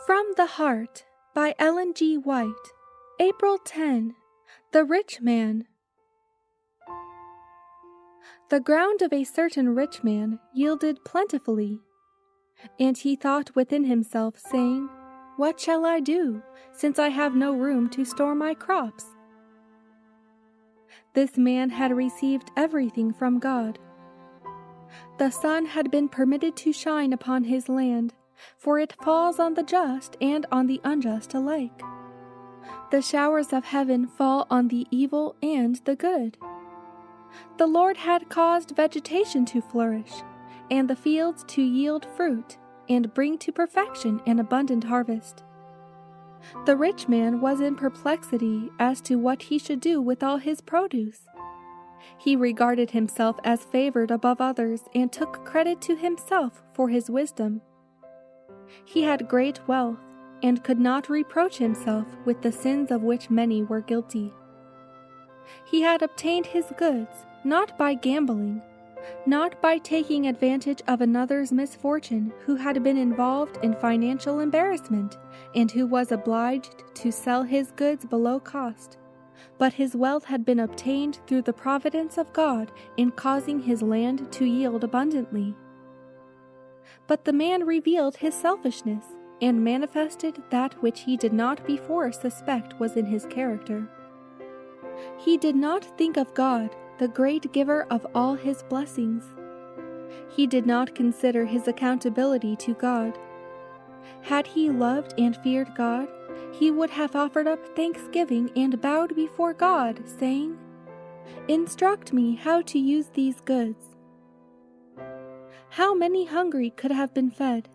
From the Heart by Ellen G. White. April 10. The Rich Man. The ground of a certain rich man yielded plentifully. And he thought within himself, saying, What shall I do, since I have no room to store my crops? This man had received everything from God. The sun had been permitted to shine upon his land, for it falls on the just and on the unjust alike. The showers of heaven fall on the evil and the good. The Lord had caused vegetation to flourish, and the fields to yield fruit, and bring to perfection an abundant harvest. The rich man was in perplexity as to what he should do with all his produce. He regarded himself as favored above others, and took credit to himself for his wisdom. He had great wealth, and could not reproach himself with the sins of which many were guilty. He had obtained his goods, not by gambling, not by taking advantage of another's misfortune who had been involved in financial embarrassment, and who was obliged to sell his goods below cost, but his wealth had been obtained through the providence of God in causing his land to yield abundantly. But the man revealed his selfishness, and manifested that which he did not before suspect was in his character. He did not think of God, the great giver of all his blessings. He did not consider his accountability to God. Had he loved and feared God, he would have offered up thanksgiving and bowed before God, saying, Instruct me how to use these goods. How many hungry could have been fed?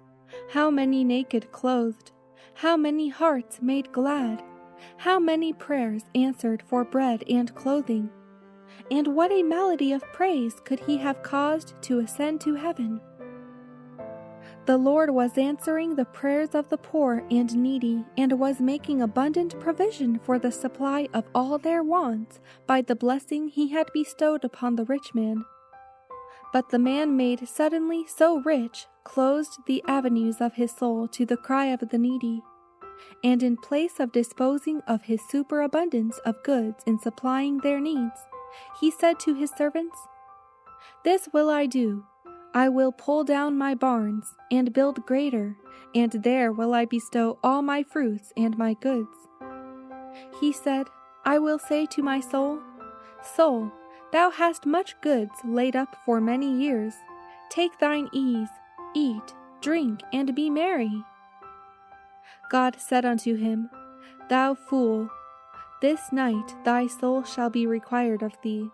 How many naked clothed? How many hearts made glad? How many prayers answered for bread and clothing? And what a melody of praise could he have caused to ascend to heaven? The Lord was answering the prayers of the poor and needy, and was making abundant provision for the supply of all their wants by the blessing he had bestowed upon the rich man. But the man made suddenly so rich closed the avenues of his soul to the cry of the needy, and in place of disposing of his superabundance of goods in supplying their needs, he said to his servants, This will I do. I will pull down my barns, and build greater, and there will I bestow all my fruits and my goods. He said, I will say to my soul, Soul, thou hast much goods laid up for many years. Take thine ease, eat, drink, and be merry. God said unto him, Thou fool, this night thy soul shall be required of thee.